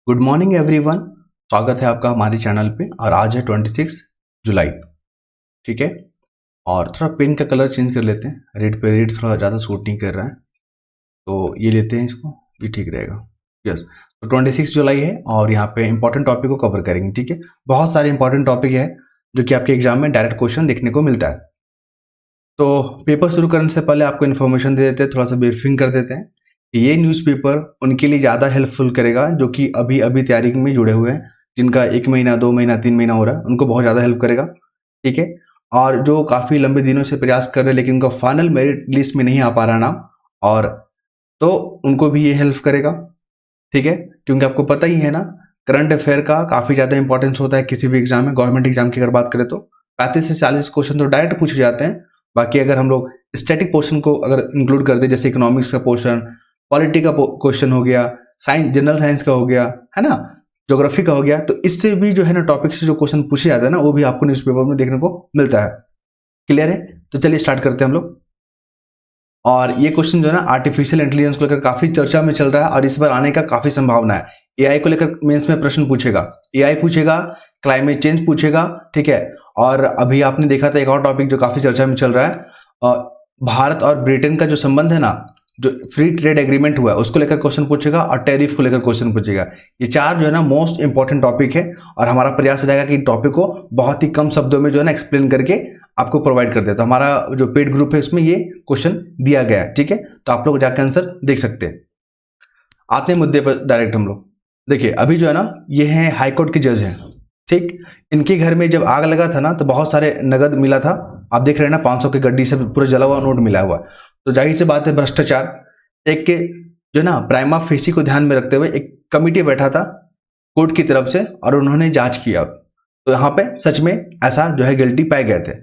Good morning everyone. स्वागत है आपका हमारे चैनल पे। और आज है 26 जुलाई, ठीक है। और थोड़ा पेन का कलर चेंज कर लेते हैं, रेड पे रेड थोड़ा ज़्यादा सूट नहीं कर रहा है, तो ये लेते हैं इसको, ये ठीक रहेगा। यस, तो 26 जुलाई है और यहाँ पे इंपॉर्टेंट टॉपिक को कवर करेंगे, ठीक है। बहुत सारे इंपॉर्टेंट टॉपिक है जो कि आपके एग्जाम में डायरेक्ट क्वेश्चन देखने को मिलता है। तो पेपर शुरू करने से पहले आपको इन्फॉर्मेशन दे देते हैं, थोड़ा सा ब्रीफिंग कर देते हैं। ये न्यूज़पेपर उनके लिए ज़्यादा हेल्पफुल करेगा जो कि अभी अभी तैयारी में जुड़े हुए हैं, जिनका 1 महीना 2 महीना 3 महीना हो रहा है, उनको बहुत ज़्यादा हेल्प करेगा, ठीक है। और जो काफ़ी लंबे दिनों से प्रयास कर रहे हैं लेकिन उनका फाइनल मेरिट लिस्ट में नहीं आ पा रहा नाम, और तो उनको भी ये हेल्प करेगा, ठीक है। क्योंकि आपको पता ही है ना, करंट अफेयर का काफ़ी ज़्यादा इंपॉर्टेंस होता है किसी भी एग्जाम में। गवर्नमेंट एग्जाम की अगर बात करें तो 35 से 40 क्वेश्चन तो डायरेक्ट पूछे जाते हैं। बाकी अगर हम लोग स्टैटिक पोर्शन को अगर इंक्लूड कर दे, जैसे इकोनॉमिक्स का पोर्शन, पॉलिटी का क्वेश्चन हो गया, साइंस जनरल साइंस का हो गया, है ना, ज्योग्राफी का हो गया, तो इससे भी जो है ना टॉपिक से जो क्वेश्चन पूछे जाते हैं ना, वो भी आपको न्यूज़पेपर में देखने को मिलता है। क्लियर है? तो चलिए स्टार्ट करते हैं हम लोग। और ये क्वेश्चन जो है ना आर्टिफिशियल इंटेलिजेंस को लेकर काफी चर्चा में चल रहा है और इस बार आने का काफी संभावना है। एआई को लेकर मेंस में प्रश्न पूछेगा, एआई पूछेगा, क्लाइमेट चेंज पूछेगा, ठीक है। और अभी आपने देखा था एक और टॉपिक जो काफी चर्चा में चल रहा है, भारत और ब्रिटेन का जो संबंध है ना, जो फ्री ट्रेड एग्रीमेंट हुआ है उसको लेकर क्वेश्चन पूछेगा और टैरिफ को लेकर क्वेश्चन पूछेगा। ये चार जो है ना मोस्ट इंपॉर्टेंट टॉपिक है और हमारा प्रयास रहेगा कि टॉपिक को बहुत ही कम शब्दों में जो है ना एक्सप्लेन करके आपको प्रोवाइड कर दे। तो हमारा जो पेड ग्रुप है उसमें ये क्वेश्चन दिया गया है, ठीक है। तो आप लोग जाकर आंसर देख सकते हैं। आते हैं मुद्दे पर डायरेक्ट हम लोग। देखिए अभी जो है ना ये है हाईकोर्ट के जज हैं, ठीक। इनके घर में जब आग लगा था ना तो बहुत सारे नगद मिला था, आप देख रहे हैं ना 500 की गड्डी से पूरा जला हुआ नोट मिला हुआ। तो जाहिर सी बात है भ्रष्टाचार एक के जो ना प्राइमा फेसी को ध्यान में रखते हुए एक कमिटी बैठा था कोर्ट की तरफ से और उन्होंने जांच किया। तो यहाँ पे सच में ऐसा जो है गिल्टी पाए गए थे।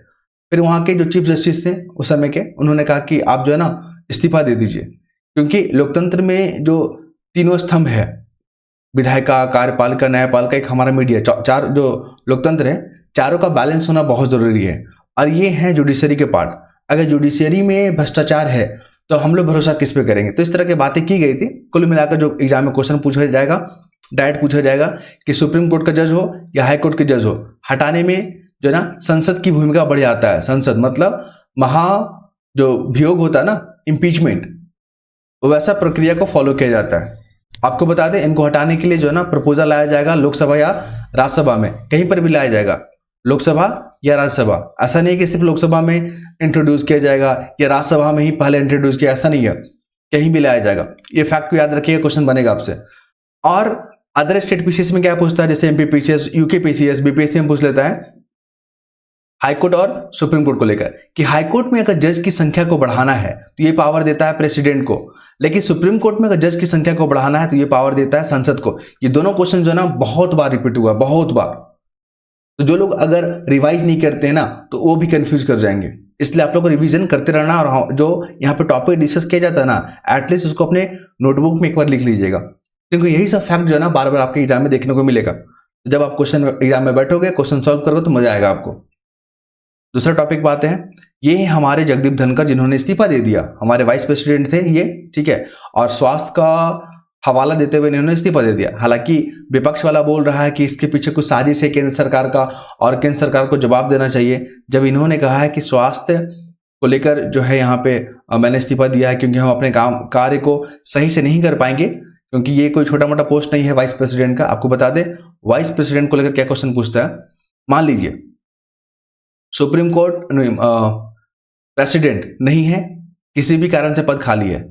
फिर वहाँ के जो चीफ जस्टिस थे उस समय के, उन्होंने कहा कि आप जो है ना इस्तीफा दे दीजिए, क्योंकि लोकतंत्र में जो तीनों स्तंभ है, विधायिका, कार्यपालिका, न्यायपालिका, एक हमारा मीडिया, चार जो लोकतंत्र है, चारों का बैलेंस होना बहुत जरूरी है। और ये है जुडिशरी के पार्ट। अगर जुडिशरी में भ्रष्टाचार है तो हम लोग भरोसा किस पे करेंगे। तो इस तरह की बातें की गई थी। कुल मिलाकर जो एग्जाम में क्वेश्चन पूछा जाएगा, डायरेक्ट पूछा जाएगा कि सुप्रीम कोर्ट का जज हो या हाई कोर्ट के जज हो, हटाने में जो है ना संसद की भूमिका बढ़ जाता है। संसद मतलब जो वियोग होता है ना, इम्पीचमेंट, वैसा प्रक्रिया को फॉलो किया जाता है। आपको बता दें इनको हटाने के लिए जो है ना प्रपोजल लाया जाएगा लोकसभा या राज्यसभा में, कहीं पर भी लाया जाएगा, लोकसभा या राज्यसभा। ऐसा नहीं कि सिर्फ लोकसभा में इंट्रोड्यूस किया जाएगा या राज्यसभा में ही पहले इंट्रोड्यूस किया, ऐसा नहीं है, कहीं भी लाया जाएगा। ये फैक्ट को याद रखिएगा, क्वेश्चन बनेगा आपसे। और अदर स्टेट पीसीएस में क्या पूछता है, जैसे MP PCS, UK PCS, BPSC में पूछ लेता है हाईकोर्ट और सुप्रीम कोर्ट को लेकर कि हाईकोर्ट में अगर जज की संख्या को बढ़ाना है तो ये पावर देता है प्रेसिडेंट को, लेकिन सुप्रीम कोर्ट में अगर जज की संख्या को बढ़ाना है तो ये पावर देता है संसद को। ये दोनों क्वेश्चन जो है ना बहुत बार रिपीट हुआ, बहुत बार। तो जो लोग अगर रिवाइज नहीं करते हैं ना तो वो भी कंफ्यूज कर जाएंगे। इसलिए आप लोग को रिवीजन करते रहना और जो यहाँ पे टॉपिक डिस्कस किया जाता है ना, एटलीस्ट उसको अपने नोटबुक में एक बार लिख लीजिएगा, क्योंकि यही सब फैक्ट जो है ना बार बार आपके एग्जाम में देखने को मिलेगा। जब आप क्वेश्चन एग्जाम में बैठोगे, क्वेश्चन सॉल्व करोगे तो मजा आएगा आपको। दूसरा टॉपिक बात है, ये है हमारे जगदीप धनखड़ जिन्होंने इस्तीफा दे दिया, हमारे वाइस प्रेसिडेंट थे ये, ठीक है। और स्वास्थ्य का हवाला देते हुए इन्होंने इस्तीफा दे दिया। हालांकि विपक्ष वाला बोल रहा है कि इसके पीछे कुछ साजिश है केंद्र सरकार का और केंद्र सरकार को जवाब देना चाहिए, जब इन्होंने कहा है कि स्वास्थ्य को लेकर जो है यहाँ पे मैंने इस्तीफा दिया है क्योंकि हम अपने कार्य को सही से नहीं कर पाएंगे, क्योंकि ये कोई छोटा मोटा पोस्ट नहीं है वाइस प्रेसिडेंट का। आपको बता दें वाइस प्रेसिडेंट को लेकर क्या क्वेश्चन पूछता है। मान लीजिए सुप्रीम कोर्ट प्रेसिडेंट नहीं है, किसी भी कारण से पद खाली है,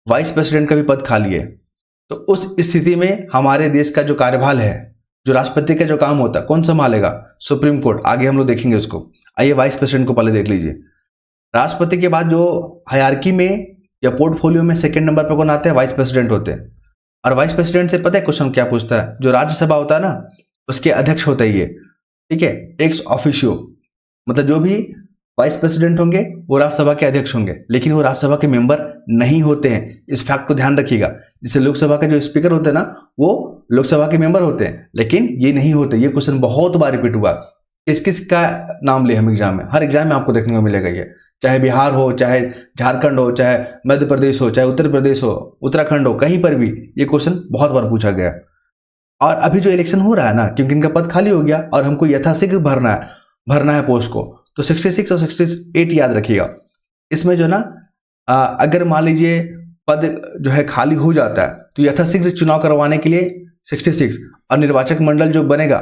वाइस प्रेसिडेंट का भी पद खाली है, तो उस स्थिति में हमारे देश का जो कार्यभार है, जो राष्ट्रपति का जो काम होता है, कौन संभालेगा? Supreme court. आगे हम लोग देखेंगे उसको। आइए वाइस प्रेसिडेंट को पहले देख लीजिए। राष्ट्रपति के बाद जो हायरार्की में या पोर्टफोलियो में सेकंड नंबर पर कौन आते हैं? वाइस प्रेसिडेंट होते हैं। और वाइस प्रेसिडेंट से पता है क्वेश्चन क्या पूछता है? जो राज्यसभा होता है ना उसके अध्यक्ष होता है ये, ठीक है, एक्स ऑफिशियो, मतलब जो भी वाइस प्रेसिडेंट होंगे वो राज्यसभा के अध्यक्ष होंगे, लेकिन वो राज्यसभा के मेंबर नहीं होते हैं। इस फैक्ट को ध्यान रखिएगा। जैसे लोकसभा के जो स्पीकर होते हैं ना वो लोकसभा के मेंबर होते हैं, लेकिन ये नहीं होते। ये क्वेश्चन बहुत बार रिपीट हुआ। किस किस का नाम ले हम एग्जाम में, हर एग्जाम में आपको देखने को मिलेगा ये, चाहे बिहार हो, चाहे झारखंड हो, चाहे मध्य प्रदेश हो, चाहे उत्तर प्रदेश हो, उत्तराखंड हो, कहीं पर भी ये क्वेश्चन बहुत बार पूछा गया। और अभी जो इलेक्शन हो रहा है ना, क्योंकि इनका पद खाली हो गया और हमको यथाशीघ्र भरना है पोस्ट को, तो 66 और 68 याद रखिएगा। इसमें जो है ना अगर मान लीजिए पद जो है खाली हो जाता है तो यथाशीघ्र चुनाव करवाने के लिए 66 और निर्वाचक मंडल जो बनेगा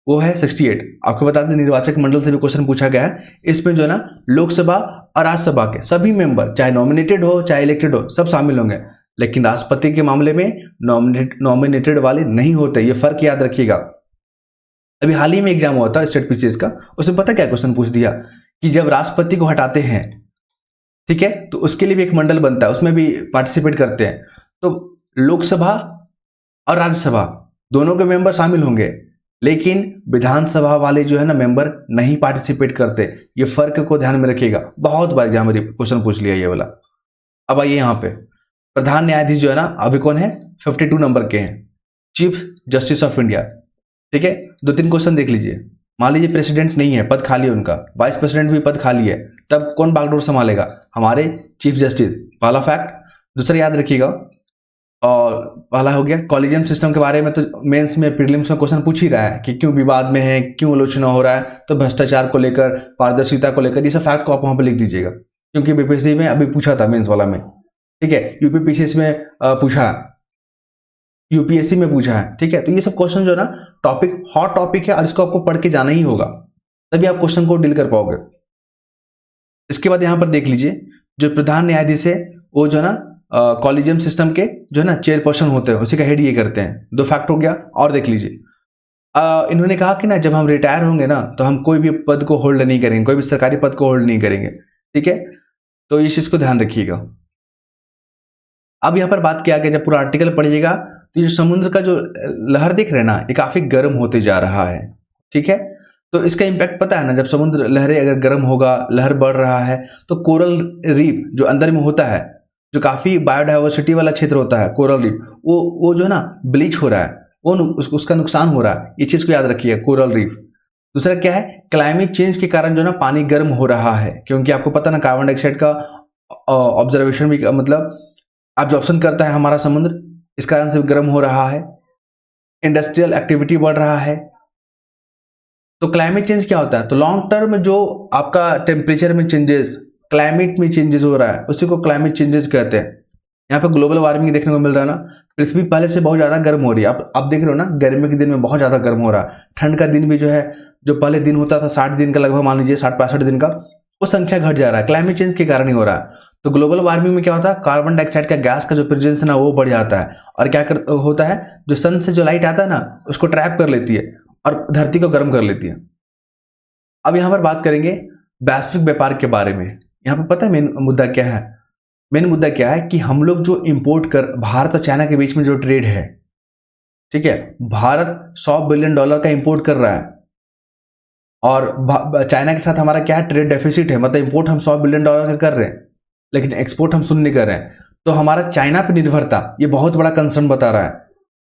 वो है 68। आपको बता दें निर्वाचक मंडल से भी क्वेश्चन पूछा गया है। इसमें जो है ना लोकसभा और राज्यसभा के सभी मेंबर चाहे नॉमिनेटेड हो चाहे इलेक्टेड हो सब शामिल होंगे, लेकिन राष्ट्रपति के मामले में नॉमिनेटेड वाले नहीं होते, ये फर्क याद रखिएगा। अभी हाल ही में एग्जाम हुआ था स्टेट पीसीएस का, उसमें पता क्या क्वेश्चन पूछ दिया कि जब राष्ट्रपति को हटाते हैं, ठीक है, तो उसके लिए भी एक मंडल बनता है, उसमें भी पार्टिसिपेट करते हैं, तो लोकसभा और राज्यसभा दोनों के मेंबर शामिल होंगे, लेकिन विधानसभा वाले जो है ना मेंबर नहीं पार्टिसिपेट करते। ये फर्क को ध्यान में रखिएगा, बहुत बार एग्जाम में क्वेश्चन पूछ लिया ये वाला। अब आइए यहाँ पे प्रधान न्यायाधीश जो है ना अभी कौन है, 52 नंबर के हैं, चीफ जस्टिस ऑफ इंडिया। ठीक है, 2-3 क्वेश्चन देख लीजिए। मान लीजिए प्रेसिडेंट नहीं है, पद खाली है उनका, वाइस प्रेसिडेंट भी पद खाली है, तब कौन बागडोर संभालेगा, हमारे चीफ जस्टिस, पहला फैक्ट। दूसरा याद रखिएगा, और पहला हो गया कॉलेजियम सिस्टम के बारे में, तो मेंस में प्रीलिम्स में क्वेश्चन पूछ ही रहा है कि क्यों विवाद में है, क्यों आलोचना हो रहा है, तो भ्रष्टाचार को लेकर, पारदर्शिता को लेकर, ये सब फैक्ट को आप वहां पर लिख दीजिएगा, क्योंकि बीपीएससी में अभी पूछा था मेंस वाला में। ठीक है, यूपीपीसीएस में पूछा, यूपीएससी में पूछा है। ठीक है, तो ये सब क्वेश्चन जो है ना टॉपिक हॉट टॉपिक है और इसको आपको पढ़ के जाना ही होगा, तभी आप क्वेश्चन को डील कर पाओगे। इसके बाद यहां पर देख लीजिए जो प्रधान न्यायाधीश है वो जो है ना कॉलेजियम सिस्टम के जो है ना चेयरपर्सन होते हैं, उसी का हेड ये करते हैं। 2 फैक्ट हो गया। और देख लीजिए इन्होंने कहा कि ना जब हम रिटायर होंगे ना तो हम कोई भी पद को होल्ड नहीं करेंगे, कोई भी सरकारी पद को होल्ड नहीं करेंगे। ठीक है, तो इस चीज को ध्यान रखिएगा। अब यहाँ पर बात किया गया, जब पूरा आर्टिकल पढ़िएगा तो ये समुद्र का जो लहर दिख रहा है ना ये काफी गर्म होते जा रहा है। ठीक है, तो इसका इंपैक्ट पता है ना, जब समुद्र लहरें अगर गर्म होगा, लहर बढ़ रहा है, तो कोरल रीफ जो अंदर में होता है, जो काफी बायोडाइवर्सिटी वाला क्षेत्र होता है, कोरल रीफ, वो जो है ना ब्लीच हो रहा है, वो उसका नुकसान हो रहा है। ये चीज को याद रखिए, कोरल रीफ। दूसरा क्या है, क्लाइमेट चेंज के कारण जो है ना पानी गर्म हो रहा है, क्योंकि आपको पता ना कार्बन डाइऑक्साइड का ऑब्जर्वेशन भी, मतलब ऑब्जॉर्प्शन करता है हमारा समुद्र, इस कारण से गर्म हो रहा है। इंडस्ट्रियल एक्टिविटी बढ़ रहा है। तो क्लाइमेट चेंज क्या होता है, तो लॉन्ग टर्म जो आपका टेम्परेचर में चेंजेस, क्लाइमेट में चेंजेस हो रहा है, उसी को क्लाइमेट चेंजेस कहते हैं। यहाँ पे ग्लोबल वार्मिंग देखने को मिल रहा है ना, पृथ्वी पहले से बहुत ज्यादा गर्म हो रही है। आप देख रहे हो ना, गर्मी के दिन में बहुत ज्यादा गर्म हो रहा है। ठंड का दिन भी जो है, जो पहले दिन होता था 60 दिन का, लगभग मान लीजिए 60-65 दिन का, वो संख्या घट जा रहा है, क्लाइमेट चेंज के कारण ही हो रहा है। तो ग्लोबल वार्मिंग में क्या होता है, कार्बन डाइऑक्साइड का गैस का जो प्रेजेंस है ना वो बढ़ जाता है, और क्या होता है, जो सन से जो लाइट आता है ना उसको ट्रैप कर लेती है और धरती को गर्म कर लेती है। अब यहां पर बात करेंगे वैश्विक व्यापार के बारे में। यहां पर पता है मेन मुद्दा क्या है, मेन मुद्दा क्या है कि हम लोग जो इंपोर्ट कर, भारत और चाइना के बीच में जो ट्रेड है, ठीक है, भारत $100 बिलियन का इंपोर्ट कर रहा है, और चाइना के साथ हमारा क्या है, ट्रेड डेफिसिट है, मतलब इंपोर्ट हम $100 बिलियन का कर रहे हैं, लेकिन एक्सपोर्ट हम शून्य कर रहे हैं। तो हमारा चाइना पर निर्भरता ये बहुत बड़ा कंसर्न बता रहा है।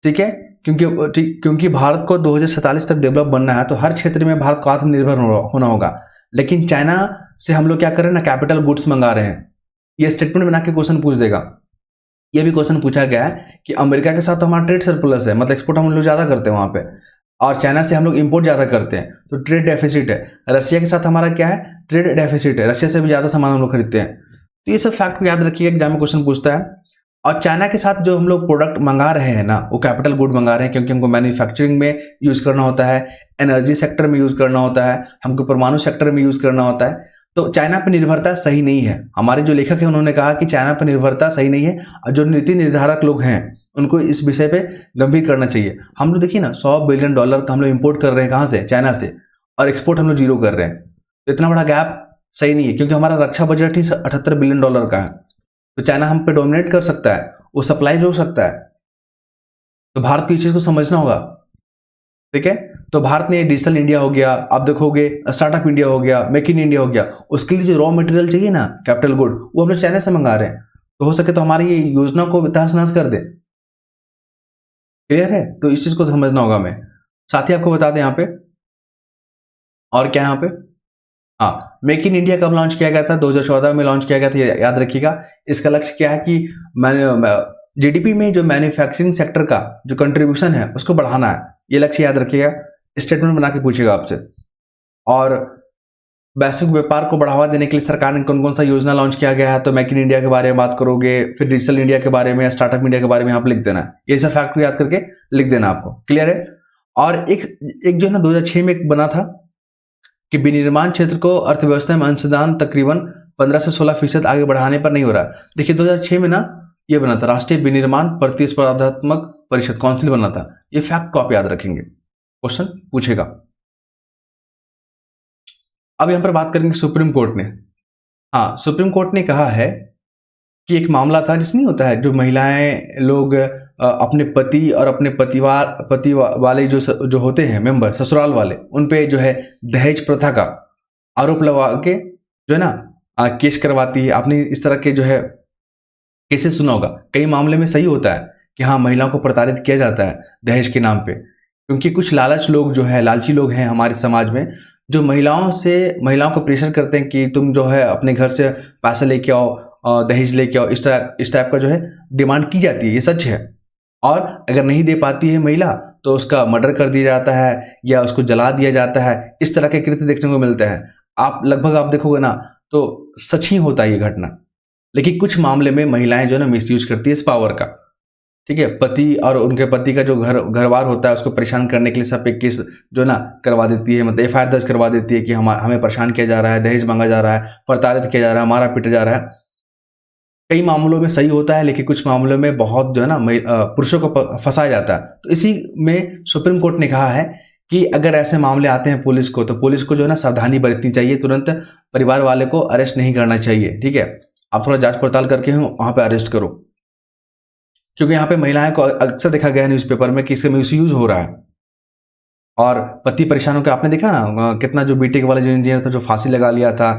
ठीक है, क्योंकि भारत को 2047 तक डेवलप बनना है, तो हर क्षेत्र में भारत को आत्मनिर्भर होना होगा, लेकिन चाइना से हम लोग क्या कर रहे हैं ना, कैपिटल गुड्स मंगा रहे हैं। ये स्टेटमेंट बना के क्वेश्चन पूछ देगा। ये भी क्वेश्चन पूछा गया है कि अमेरिका के साथ तो हमारा ट्रेड सरप्लस है, मतलब एक्सपोर्ट हम लोग ज्यादा करते हैं वहां पे, और चाइना से हम लोग इंपोर्ट ज्यादा करते हैं, तो ट्रेड डेफिसिट है। रशिया के साथ हमारा क्या है, ट्रेड डेफिसिट है, रशिया से भी ज्यादा सामान हम लोग खरीदते हैं। तो ये सब फैक्ट को याद रखिएगा, एग्जाम में क्वेश्चन पूछता है। और चाइना के साथ जो हम लोग प्रोडक्ट मंगा रहे हैं ना, वो कैपिटल गुड मंगा रहे हैं, क्योंकि हमको मैन्युफैक्चरिंग में यूज करना होता है, एनर्जी सेक्टर में यूज करना होता है, हमको परमाणु सेक्टर में यूज करना होता है। तो चाइना पर निर्भरता सही नहीं है। हमारे जो लेखक है उन्होंने कहा कि चाइना पर निर्भरता सही नहीं है, और जो नीति निर्धारक लोग हैं उनको इस विषय पे गंभीर करना चाहिए। हम लोग देखिए ना, $100 बिलियन का हम लोग इंपोर्ट कर रहे हैं, कहाँ से, चाइना से, और एक्सपोर्ट हम लोग 0 कर रहे हैं। तो इतना बड़ा गैप सही नहीं है, क्योंकि हमारा रक्षा बजट ही $78 बिलियन का है। तो चाइना हम पे डोमिनेट कर सकता है, वो सप्लाई हो सकता है। तो भारत को इस चीज को समझना होगा। ठीक है, तो भारत ने डिजिटल इंडिया हो गया, आप देखोगे स्टार्टअप इंडिया हो गया, मेक इन इंडिया हो गया, उसके लिए जो रॉ मटेरियल चाहिए ना, कैपिटल गुड, वो हम लोग चाइना से मंगा रहे हैं। तो हो सके तो हमारी ये योजना को तहस नहस कर दे। क्लियर है, तो इस चीज को समझना होगा। मैं साथ ही आपको बता दें यहाँ पे और क्या यहाँ पे, हाँ, मेक इन इंडिया कब लॉन्च किया गया था, 2014 में लॉन्च किया गया था, याद रखिएगा। इसका लक्ष्य क्या है कि जीडीपी में जो मैन्युफैक्चरिंग सेक्टर का जो कंट्रीब्यूशन है उसको बढ़ाना है, ये लक्ष्य याद रखिएगा, स्टेटमेंट बना के पूछेगा आपसे। और वैश्विक व्यापार को बढ़ावा देने के लिए सरकार ने कौन कौन सा योजना लॉन्च किया गया है, तो मेक इन इंडिया के बारे में बात करोगे, फिर डिजिटल इंडिया के बारे में, स्टार्टअप इंडिया के बारे में यहाँ पे लिख देना है। ये सब फैक्ट को याद करके लिख देना आपको, क्लियर है। और एक जो है ना 2006 में एक बना था कि विनिर्माण क्षेत्र को अर्थव्यवस्था में अंशदान तकरीबन 15 से 16% आगे बढ़ाने पर नहीं हो रहा है। देखिए 2006 में ना ये बना था राष्ट्रीय विनिर्माण प्रतिस्पर्धात्मक परिषद काउंसिल बना था। ये फैक्ट को आप याद रखेंगे, क्वेश्चन पूछेगा। अब यहां पर बात करेंगे सुप्रीम कोर्ट ने। हाँ, सुप्रीम कोर्ट ने कहा है कि एक मामला था जिसमें होता है जो महिलाएं लोग अपने पति और अपने पति वाले जो होते हैं मेंबर ससुराल वाले, उन पे जो है दहेज प्रथा का आरोप लगा के जो है ना केस करवाती है। आपने इस तरह के जो है केसेस सुना होगा। कई मामले में सही होता है कि हाँ महिलाओं को प्रताड़ित किया जाता है दहेज के नाम पे, क्योंकि कुछ लालची लोग हैं हमारे समाज में जो महिलाओं को प्रेशर करते हैं कि तुम जो है अपने घर से पैसा लेके आओ, दहेज लेके आओ, इस टाइप का जो है डिमांड की जाती है। ये सच है। और अगर नहीं दे पाती है महिला तो उसका मर्डर कर दिया जाता है या उसको जला दिया जाता है। इस तरह के कृत्य देखने को मिलते हैं। आप देखोगे ना तो सच ही होता है ये घटना। लेकिन कुछ मामले में महिलाएं जो है ना मिसयूज करती है इस पावर का, ठीक है। पति और उनके पति का जो घरवार होता है उसको परेशान करने के लिए सब एक केस जो ना करवा देती है, मतलब FIR दर्ज करवा देती है कि हमें परेशान किया जा रहा है, दहेज मांगा जा रहा है, प्रताड़ित किया जा रहा है, मारा पीटा जा रहा है। कई मामलों में सही होता है लेकिन कुछ मामलों में बहुत जो है ना पुरुषों को फंसाया जाता है। तो इसी में सुप्रीम कोर्ट ने कहा है कि अगर ऐसे मामले आते हैं पुलिस को, तो पुलिस को जो है ना सावधानी बरतनी चाहिए, तुरंत परिवार वाले को अरेस्ट नहीं करना चाहिए, ठीक है। आप थोड़ा जांच पड़ताल करके वहां पे अरेस्ट करो, क्योंकि यहाँ पे महिलाएं को अक्सर देखा गया है न्यूज़पेपर में कि इसका मिसयूज हो रहा है। और पति परेशान होकर आपने देखा ना कितना जो बीटेक वाला जो इंजीनियर था जो फांसी लगा लिया था,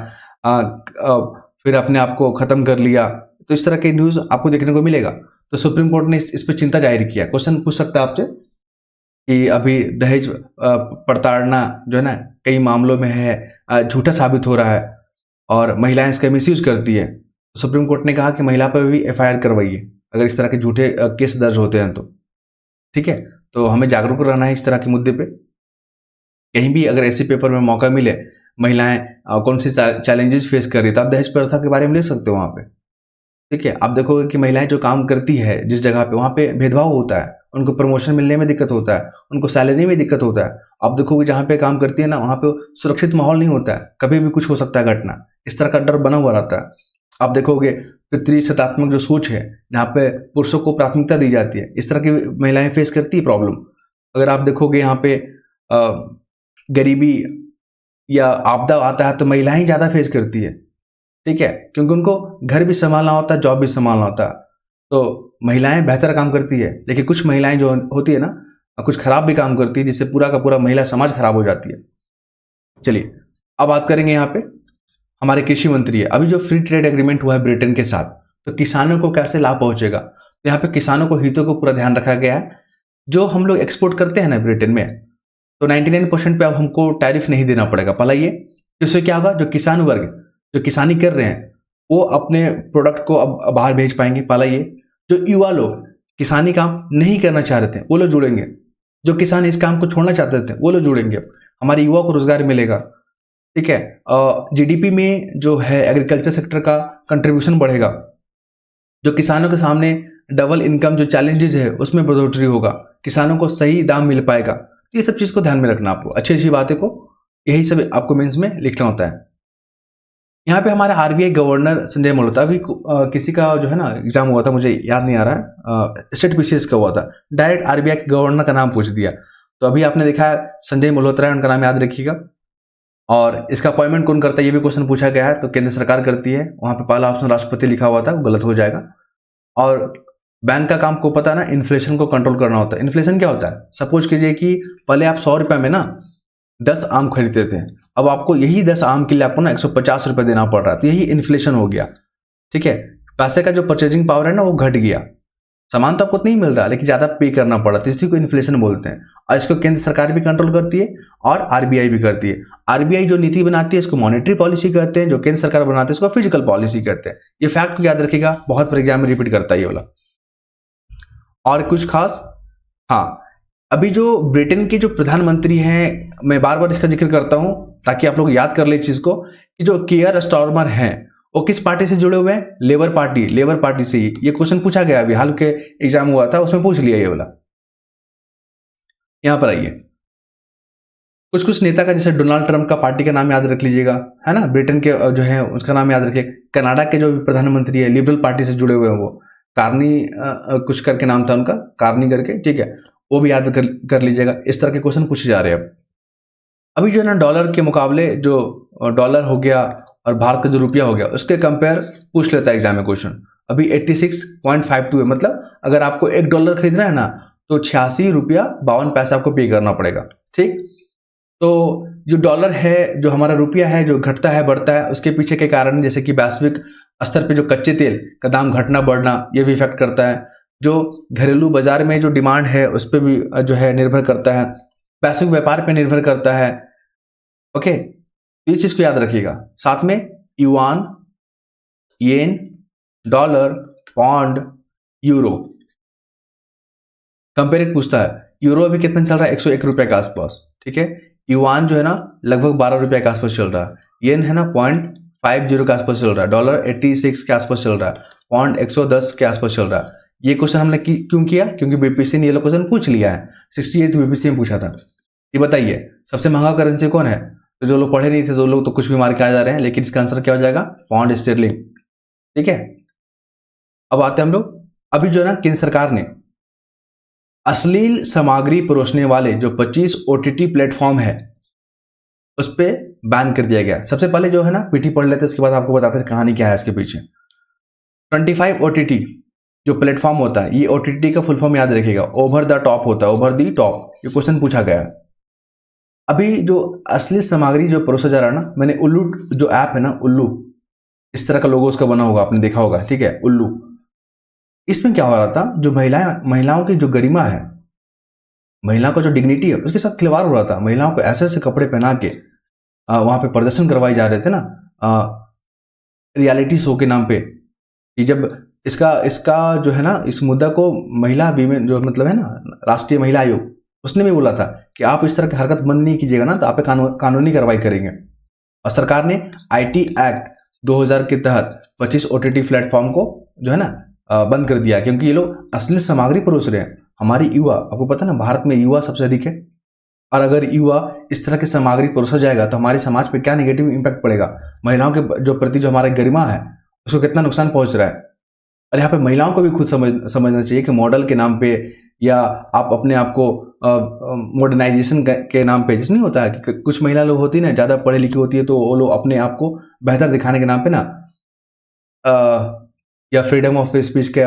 फिर अपने आप को खत्म कर लिया। तो इस तरह के न्यूज आपको देखने को मिलेगा। तो सुप्रीम कोर्ट ने इस पर चिंता जाहिर किया। क्वेश्चन पूछ सकता है आपसे कि अभी दहेज प्रताड़ना जो है ना कई मामलों में है झूठा साबित हो रहा है और महिलाएं इसका मिसयूज करती है। सुप्रीम कोर्ट ने कहा कि महिला पर भी FIR करवाइए अगर इस तरह के झूठे केस दर्ज होते हैं तो, ठीक है। तो हमें जागरूक रहना है इस तरह के मुद्दे पे। कहीं भी अगर ऐसे पेपर में मौका मिले, महिलाएं कौन सी चैलेंजेस फेस कर रही है, तो आप दहेज प्रथा के बारे में ले सकते हो वहाँ पे, ठीक है। आप देखोगे कि महिलाएं जो काम करती है जिस जगह पे, वहाँ पे भेदभाव होता है, उनको प्रमोशन मिलने में दिक्कत होता है, उनको सैलरी में दिक्कत होता है। आप देखोगे जहाँ पे काम करती है ना वहाँ पे सुरक्षित माहौल नहीं होता है, कभी भी कुछ हो सकता है घटना, इस तरह का डर बना हुआ रहता है। आप देखोगे पितृसत्तात्मक जो सोच है जहाँ पे पुरुषों को प्राथमिकता दी जाती है, इस तरह की महिलाएं फेस करती है प्रॉब्लम। अगर आप देखोगे यहाँ पे गरीबी या आपदा आता है तो महिलाएं ज़्यादा फेस करती है, ठीक है, क्योंकि उनको घर भी संभालना होता है, जॉब भी संभालना होता है। तो महिलाएं बेहतर काम करती है, लेकिन कुछ महिलाएं जो होती है ना कुछ खराब भी काम करती है, जिससे पूरा का पूरा महिला समाज खराब हो जाती है। चलिए अब बात करेंगे यहाँ पे हमारे कृषि मंत्री है। अभी जो फ्री ट्रेड एग्रीमेंट हुआ है ब्रिटेन के साथ, तो किसानों को कैसे लाभ पहुंचेगा। तो यहाँ पे किसानों को हितों को पूरा ध्यान रखा गया है। जो हम लोग एक्सपोर्ट करते हैं ना ब्रिटेन में, तो 99% पे अब हमको टैरिफ नहीं देना पड़ेगा। पहला ये, इससे क्या होगा, जो किसान वर्ग जो किसानी कर रहे हैं वो अपने प्रोडक्ट को अब बाहर भेज पाएंगे। पहला ये, जो युवा लोग किसानी काम नहीं करना चाह रहे थे वो लोग जुड़ेंगे, जो किसान इस काम को छोड़ना चाहते थे वो लोग जुड़ेंगे, हमारे युवा को रोजगार मिलेगा, ठीक है। GDP में जो है एग्रीकल्चर सेक्टर का कंट्रीब्यूशन बढ़ेगा, जो किसानों के सामने डबल इनकम जो चैलेंजेस है उसमें बढ़ोतरी होगा, किसानों को सही दाम मिल पाएगा। तो ये सब चीज़ को ध्यान में रखना आपको, अच्छी अच्छी बातें को यही सब आपको मेंस में लिखना होता है। यहाँ पे हमारे RBI गवर्नर संजय मल्होत्रा, अभी किसी का जो है ना एग्जाम हुआ था, मुझे याद नहीं आ रहा है, स्टेट PCS का हुआ था, डायरेक्ट RBI के गवर्नर का नाम पूछ दिया। तो अभी आपने देखा है संजय मल्होत्रा है, उनका नाम याद रखिएगा। और इसका अपॉइंटमेंट कौन करता है ये भी क्वेश्चन पूछा गया है, तो केंद्र सरकार करती है। वहाँ पे पहला ऑप्शन राष्ट्रपति लिखा हुआ था, वो गलत हो जाएगा। और बैंक का काम को पता है ना, इन्फ्लेशन को कंट्रोल करना होता है। इन्फ्लेशन क्या होता है, सपोज कीजिए कि पहले आप 100 रुपये में ना 10 आम खरीदते थे, अब आपको यही 10 आम के लिए आपको ना 150 रुपये देना पड़ रहा है, तो यही इन्फ्लेशन हो गया, ठीक है। पैसे का जो परचेजिंग पावर है ना वो घट गया, सामान तो आपको नहीं मिल रहा लेकिन ज़्यादा पे करना पड़ा, तो इसी को इन्फ्लेशन बोलते हैं। और इसको केंद्र सरकार भी कंट्रोल करती है और RBI भी करती है। RBI जो नीति बनाती है इसको मॉनेटरी पॉलिसी कहते हैं, जो केंद्र सरकार बनाती है इसको फिजिकल पॉलिसी कहते हैं। ये फैक्ट को याद रखिएगा, बहुत बार एग्जाम में रिपीट करता है ये वाला। और कुछ खास? हाँ, अभी जो ब्रिटेन के जो प्रधानमंत्री हैं, मैं बार बार इसका जिक्र करता हूं ताकि आप लोग याद कर ले इस चीज को, कि जो कियर स्टारमर हैं वो किस पार्टी से जुड़े हुए हैं? Labour party. लेबर पार्टी से ये क्वेश्चन पूछा गया, अभी हाल के एग्जाम हुआ था उसमें पूछ लिया ये वाला। यहां पर आइए, कुछ कुछ नेता का, जैसे डोनाल्ड ट्रंप का पार्टी का नाम याद रख लीजिएगा, है ना। ब्रिटेन के जो है उसका नाम याद रखिए। कनाडा के जो प्रधानमंत्री है लिबरल पार्टी से जुड़े हुए हैं वो, कार्नी कुछ करके नाम था उनका, कार्नी करके, ठीक है, वो भी याद कर लीजिएगा। इस तरह के क्वेश्चन पूछे जा रहे हैं। अभी जो है ना डॉलर के मुकाबले जो डॉलर हो गया और भारत का जो रुपया हो गया उसके कंपेयर पूछ लेता है एग्जाम में क्वेश्चन। अभी 86.52 है, मतलब अगर आपको $1 खरीदना है ना तो 86 रुपया 52 पैसा आपको पे करना पड़ेगा, ठीक। तो जो डॉलर है, जो हमारा रुपया है, जो घटता है बढ़ता है, उसके पीछे के कारण जैसे कि वैश्विक स्तर पे जो कच्चे तेल का दाम घटना बढ़ना, ये भी इफेक्ट करता है। जो घरेलू बाजार में जो डिमांड है उस पर भी जो है निर्भर करता है, वैश्विक व्यापार पे निर्भर करता है। ओके, ये चीज को याद रखिएगा। साथ में युआन, येन, डॉलर, पौंड, यूरो कंपेयर पूछता है। यूरो अभी कितना चल रहा है? 101 रुपए के आसपास, ठीक है। युआन जो है ना लगभग 12 रुपए के आसपास चल रहा है। येन है ना 0.50 के आसपास चल रहा है। डॉलर 86 के आसपास चल रहा है। पौंड 110 के आसपास चल रहा है। ये क्वेश्चन हमने क्यों किया? क्योंकि बीपीएससी ने ये क्वेश्चन पूछ लिया है। 68 बीपीएससी में पूछा था। ये बताइए सबसे महंगा करेंसी कौन है? तो जो लोग पढ़े नहीं थे, जो लोग तो कुछ भी मार के आ जा रहे हैं, लेकिन इसका आंसर क्या हो जाएगा? पौंड स्टेरलिंग, ठीक है। अब आते हैं हम लोग, अभी जो है ना केंद्र सरकार ने अश्लील सामग्री परोसने वाले जो 25 ओटीटी प्लेटफॉर्म है उस पर बैन कर दिया गया। सबसे पहले जो है ना पीटी पढ़ लेते, उसके बाद आपको बताते हैं कहानी क्या है इसके पीछे। 25 ओटीटी जो प्लेटफॉर्म होता है, ये ओटीटी का फुल फॉर्म याद रखिएगा, ओवर द टॉप होता है, ओवर द टॉप। ये क्वेश्चन पूछा गया है। अभी जो अश्लील सामग्री जो परोसा जा रहा है ना, मैंने उल्लू जो ऐप है ना, उल्लू, इस तरह का लोगो उसका बना होगा, आपने देखा होगा, ठीक है, उल्लू। इसमें क्या हो रहा था, जो महिलाओं की जो गरिमा है, महिलाओं का जो डिग्निटी है, उसके साथ खिलवाड़ हो रहा था। महिलाओं को ऐसे ऐसे कपड़े पहना के वहां पे प्रदर्शन करवाए जा रहे थे ना रियलिटी शो के नाम पे। कि जब इसका जो है ना, इस मुद्दा को महिला विमेन जो मतलब है ना राष्ट्रीय महिला आयोग, उसने भी बोला था कि आप इस तरह की हरकत बंद नहीं कीजिएगा ना तो आप कानूनी कार्रवाई करेंगे। और सरकार ने आईटी एक्ट 2000 के तहत 25 ओटीटी प्लेटफॉर्म को जो है ना बंद कर दिया, क्योंकि ये लोग अश्लील सामग्री परोस रहे हैं। हमारी युवा, आपको पता है ना भारत में युवा सबसे अधिक है, और अगर युवा इस तरह की सामग्री परोसा जाएगा तो हमारे समाज पे क्या नेगेटिव इंपैक्ट पड़ेगा। महिलाओं के जो प्रति जो हमारा गरिमा है उसको कितना नुकसान पहुंच रहा है। और यहाँ पे महिलाओं को भी खुद समझना चाहिए कि मॉडल के नाम पे या आप अपने आप को मॉडर्नाइजेशन के नाम पे, जैसे नहीं होता है कि कुछ महिला लोग होती है ना ज़्यादा पढ़ी लिखी होती है तो वो लोग अपने आप को बेहतर दिखाने के नाम पे ना या फ्रीडम ऑफ स्पीच के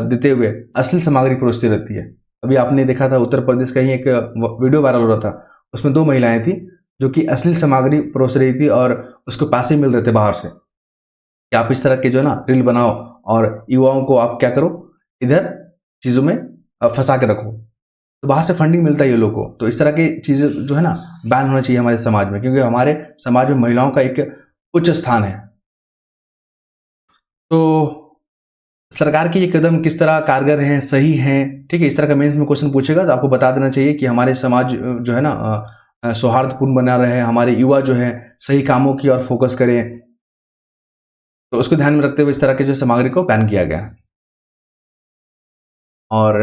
देते हुए अश्लील सामग्री परोसती रहती है। अभी आपने देखा था उत्तर प्रदेश का ही एक वीडियो वायरल हो रहा था, उसमें 2 महिलाएं थी जो कि अश्लील सामग्री परोस रही थी और उसको पैसे मिल रहे थे बाहर से कि आप इस तरह के जो है ना रील बनाओ और युवाओं को आप क्या करो, इधर चीज़ों में फंसा के रखो, तो बाहर से फंडिंग मिलता है ये लोगों को। तो इस तरह की चीज़ें जो है ना बैन होना चाहिए हमारे समाज में, क्योंकि हमारे समाज में महिलाओं का एक उच्च स्थान है। तो सरकार के ये कदम किस तरह कारगर हैं, सही हैं, ठीक है, इस तरह का मेंस में क्वेश्चन पूछेगा तो आपको बता देना चाहिए कि हमारे समाज जो है ना सौहार्दपूर्ण बना रहे, हमारे युवा जो है सही कामों की ओर फोकस करें। तो उसको ध्यान में रखते हुए इस तरह के जो सामग्री को बैन किया गया है। और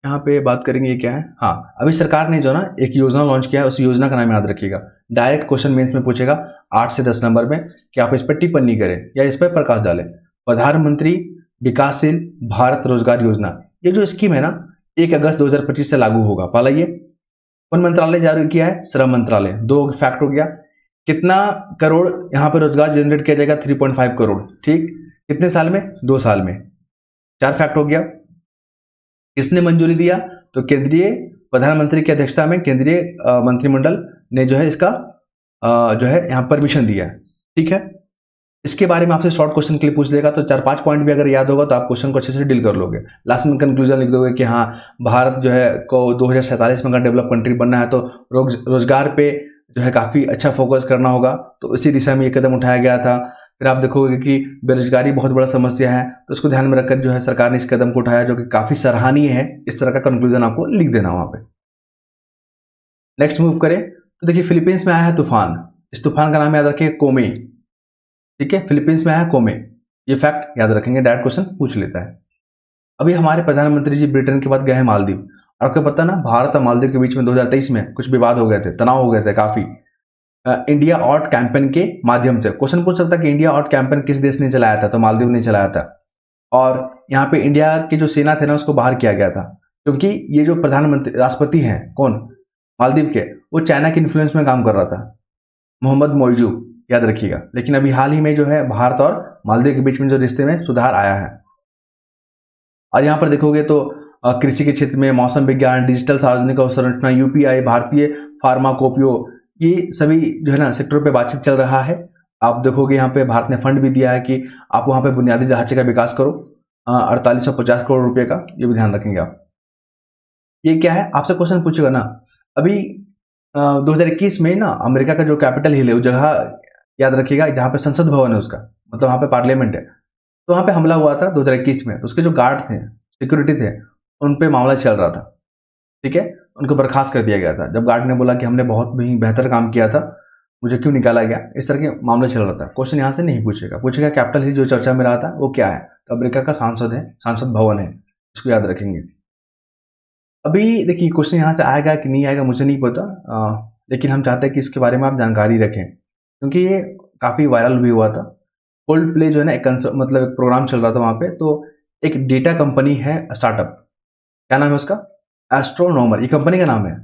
यहाँ पे बात करेंगे क्या है, हाँ, अभी सरकार ने जो ना एक योजना लॉन्च किया है, उस योजना का नाम याद रखिएगा। डायरेक्ट क्वेश्चन मेंस में पूछेगा 8 से 10 नंबर में कि आप इस पर टिप्पणी करें या इस पर प्रकाश डालें। प्रधानमंत्री विकासशील भारत रोजगार योजना, ये जो स्कीम है ना 1 अगस्त 2025 से लागू होगा। पहला ये कौन मंत्रालय जारी किया है? श्रम मंत्रालय। 2 फैक्ट हो गया। कितना करोड़ यहाँ पे रोजगार जनरेट किया जाएगा? 3.5 करोड़, ठीक। कितने साल में? 2 साल में। 4 फैक्ट हो गया। किसने मंजूरी दिया? तो केंद्रीय प्रधानमंत्री की अध्यक्षता में केंद्रीय मंत्रिमंडल ने जो है इसका जो है यहाँ परमिशन दिया है, ठीक है। इसके बारे में आपसे शॉर्ट क्वेश्चन के लिए पूछ लेगा तो 4-5 पॉइंट भी अगर याद होगा तो आप क्वेश्चन को अच्छे से डील कर लोगे। लास्ट में कंक्लूजन लिख दोगे कि हाँ भारत जो है को 2047 में अगर डेवलप कंट्री बनना है तो रोजगार पे जो है काफ़ी अच्छा फोकस करना होगा, तो इसी दिशा में ये कदम उठाया गया था। फिर आप देखोगे कि बेरोजगारी बहुत बड़ा समस्या है, तो इसको ध्यान में रखकर जो है सरकार ने इस कदम को उठाया, जो कि काफ़ी सराहनीय है। इस तरह का कंक्लूजन आपको लिख देना वहाँ पे। नेक्स्ट मूव करें तो देखिए फिलीपींस में आया है तूफान। इस तूफान का नाम याद रखिए कोमे। ठीक है, फिलीपींस में आया है कोमे, ये फैक्ट याद रखेंगे, डायरेक्ट क्वेश्चन पूछ लेता है। अभी हमारे प्रधानमंत्री जी ब्रिटेन के बाद गए हैं मालदीव, और आपको पता ना भारत और मालदीव के बीच में 2023 में कुछ विवाद हो गए थे, तनाव हो गए थे काफी, इंडिया आउट कैंपेन के माध्यम से। क्वेश्चन पूछ सकता है कि इंडिया आउट कैंपेन किस देश ने चलाया था, तो मालदीव ने चलाया था। और यहाँ पे इंडिया की जो सेना थे ना उसको बाहर किया गया था, क्योंकि ये जो प्रधानमंत्री राष्ट्रपति हैं कौन मालदीव के, वो चाइना के इन्फ्लुएंस में काम कर रहा था, मोहम्मद मोइजू, याद रखिएगा। लेकिन अभी हाल ही में जो है भारत और मालदीव के बीच में जो रिश्ते में सुधार आया है। और यहाँ पर देखोगे तो कृषि के क्षेत्र में मौसम विज्ञान, डिजिटल सार्वजनिक अवसंरचना, यूपीआई, भारतीय फार्माकोपियो, ये सभी जो है ना सेक्टरों पे बातचीत चल रहा है। आप देखोगे यहाँ पे भारत ने फंड भी दिया है कि आप वहाँ पे बुनियादी ढांचे का विकास करो, 4850 करोड़ रुपए का, ये भी ध्यान रखेंगे आप। ये क्या है आपसे क्वेश्चन पूछेगा ना, अभी 2021 में ना अमेरिका का जो कैपिटल हिल है, वो जगह याद रखिएगा जहाँ पे संसद भवन है उसका, मतलब वहाँ पे पार्लियामेंट है, तो वहाँ पे हमला हुआ था 2021 में। तो उसके जो गार्ड थे, सिक्योरिटी थे, उन पे मामला चल रहा था। ठीक है, उनको बर्खास्त कर दिया गया था जब गार्ड ने बोला कि हमने बहुत भी बेहतर काम किया था, मुझे क्यों निकाला गया, इस तरह के मामले चल रहा था। क्वेश्चन यहाँ से नहीं पूछेगा, पूछेगा कैपिटल हिल जो चर्चा में रहा था वो क्या है, तो अमेरिका का सांसद है, सांसद भवन है, इसको याद रखेंगे। अभी देखिए क्वेश्चन यहाँ से आएगा कि नहीं आएगा मुझे नहीं पता, लेकिन हम चाहते हैं कि इसके बारे में आप जानकारी रखें, क्योंकि ये काफ़ी वायरल भी हुआ था। कोल्ड प्ले जो है ना एक मतलब एक प्रोग्राम चल रहा था वहाँ पे, तो एक डेटा कंपनी है स्टार्टअप, क्या नाम है उसका, एस्ट्रोनॉमर, ये कंपनी का नाम है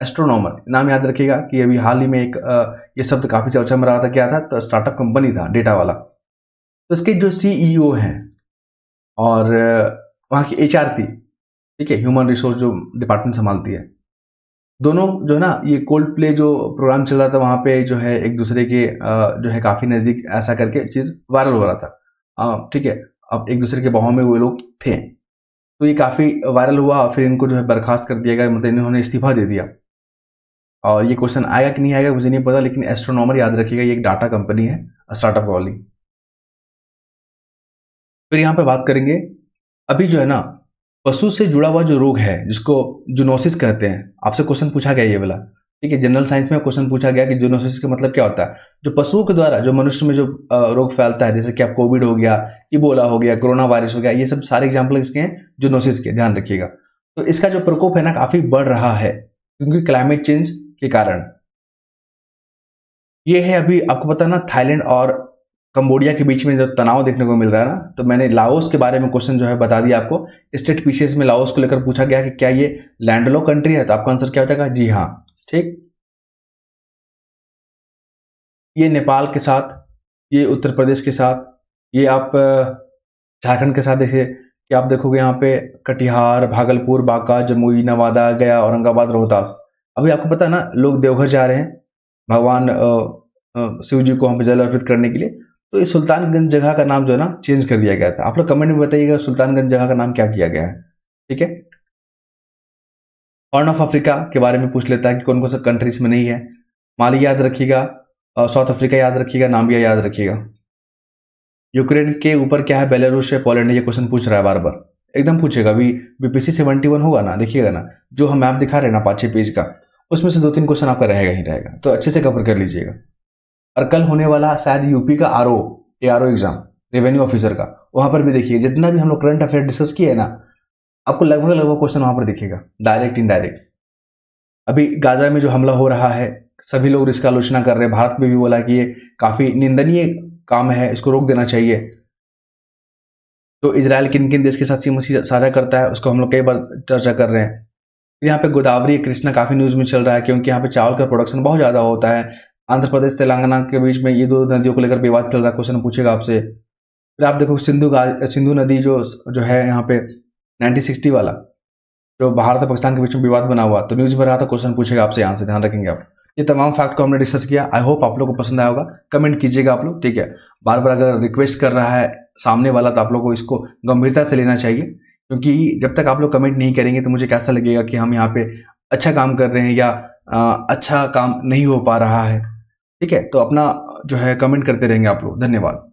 एस्ट्रोनॉमर। नाम याद रखिएगा कि अभी हाल ही में एक ये शब्द काफ़ी चर्चा में रहा था, क्या था, तो स्टार्टअप कंपनी था डेटा वाला। तो इसके जो सीईओ हैं और वहाँ की एचआर थी, ठीक है, ह्यूमन रिसोर्स जो डिपार्टमेंट संभालती है, दोनों जो है ना ये कोल्ड प्ले जो प्रोग्राम चल रहा था वहाँ पे जो है एक दूसरे के जो है काफ़ी नज़दीक ऐसा करके चीज़ वायरल हो रहा था। ठीक है, अब एक दूसरे के बाहों में वो लोग थे, तो ये काफ़ी वायरल हुआ, फिर इनको जो है बर्खास्त कर दिया गया, मतलब इन्होंने इस्तीफा दे दिया। और ये क्वेश्चन आएगा कि नहीं आएगा मुझे नहीं पता, लेकिन एस्ट्रोनॉमर याद रखिएगा, ये एक डाटा कंपनी है स्टार्टअप वाली। फिर यहाँ पे बात करेंगे, अभी जो है ना पशु से जुड़ा हुआ जो रोग है जिसको जूनोसिस कहते हैं, आपसे क्वेश्चन पूछा गया ये वाला। ठीक है, जनरल साइंस में क्वेश्चन पूछा गया कि जूनोसिस का मतलब क्या होता है, जो पशुओं के द्वारा जो मनुष्य में जो रोग फैलता है, जैसे कि आप कोविड हो गया, इबोला हो गया, कोरोना वायरस हो गया, ये सब सारे एग्जाम्पल इसके हैं जूनोसिस के, ध्यान रखिएगा। तो इसका जो प्रकोप है ना काफी बढ़ रहा है, क्योंकि क्लाइमेट चेंज के कारण। ये है अभी आपको पता है ना थाईलैंड और कंबोडिया के बीच में जो तनाव देखने को मिल रहा है ना, तो मैंने लाओस के बारे में क्वेश्चन जो है बता दिया आपको। स्टेट पीसीएस में लाओस को लेकर पूछा गया कि क्या ये लैंडलॉक कंट्री है, तो आपका आंसर क्या हो जाएगा, जी हाँ। ठीक, ये नेपाल के साथ, ये उत्तर प्रदेश के साथ, ये आप झारखंड के साथ देखिए कि आप देखोगे यहाँ पे कटिहार, भागलपुर, बांका, जमुई, नवादा, गया, औरंगाबाद, रोहतास। अभी आपको पता है ना लोग देवघर जा रहे हैं भगवान शिव जी को वहाँ पे जल अर्पित करने के लिए, तो इस सुल्तानगंज जगह का नाम जो है ना चेंज कर दिया गया था। आप लोग कमेंट में बताइएगा सुल्तानगंज जगह का नाम क्या किया गया है। ठीक है, हॉर्न ऑफ अफ्रीका के बारे में पूछ लेता है कि कौन कौन सा कंट्रीज में नहीं है। माली याद रखिएगा, साउथ अफ्रीका याद रखिएगा, नाम्बिया याद रखिएगा। यूक्रेन के ऊपर क्या है, बेलारूस है, पोलैंड है, ये क्वेश्चन पूछ रहा है बार बार, एकदम पूछेगा। अभी बीपीसी 71 होगा ना, देखिएगा ना जो हम मैप दिखा रहे हैं ना 5-6 पेज का, उसमें से 2-3 क्वेश्चन आपका रहेगा ही रहेगा, तो अच्छे से कवर कर लीजिएगा। और कल होने वाला शायद यूपी का ARO एग्जाम, रेवेन्यू ऑफिसर का, वहां पर भी देखिए जितना भी हम लोग करंट अफेयर डिस्कस किए ना, आपको लगभग क्वेश्चन वहां पर दिखेगा, डायरेक्ट इनडायरेक्ट। अभी गाजा में जो हमला हो रहा है, सभी लोग इसका आलोचना कर रहे हैं, भारत में भी बोला कि ये काफी निंदनीय काम है, इसको रोक देना चाहिए। तो इजराइल किन किन देश के साथ सीमा साझा करता है उसको हम लोग कई बार चर्चा कर रहे हैं। यहाँ पे गोदावरी कृष्णा काफी न्यूज में चल रहा है, क्योंकि यहाँ पे चावल का प्रोडक्शन बहुत ज्यादा होता है। आंध्र प्रदेश तेलंगाना के बीच में ये 2 नदियों को लेकर विवाद चल रहा है, क्वेश्चन पूछेगा आपसे। फिर आप देखो सिंधु नदी जो है यहाँ पे 1960 वाला, जो भारत और पाकिस्तान के बीच में विवाद बना हुआ, तो न्यूज में रहा था, क्वेश्चन पूछेगा आपसे, यहाँ से ध्यान रखेंगे आप। ये तमाम फैक्ट को हमने डिस्कस किया, आई होप आप लोग को पसंद आया होगा, कमेंट कीजिएगा आप लोग। ठीक है, बार बार अगर रिक्वेस्ट कर रहा है सामने वाला, तो आप लोग को इसको गंभीरता से लेना चाहिए, क्योंकि जब तक आप लोग कमेंट नहीं करेंगे तो मुझे कैसा लगेगा कि हम यहाँ पे अच्छा काम कर रहे हैं या अच्छा काम नहीं हो पा रहा है। ठीक है, तो अपना जो है कमेंट करते रहेंगे आप लोग। धन्यवाद।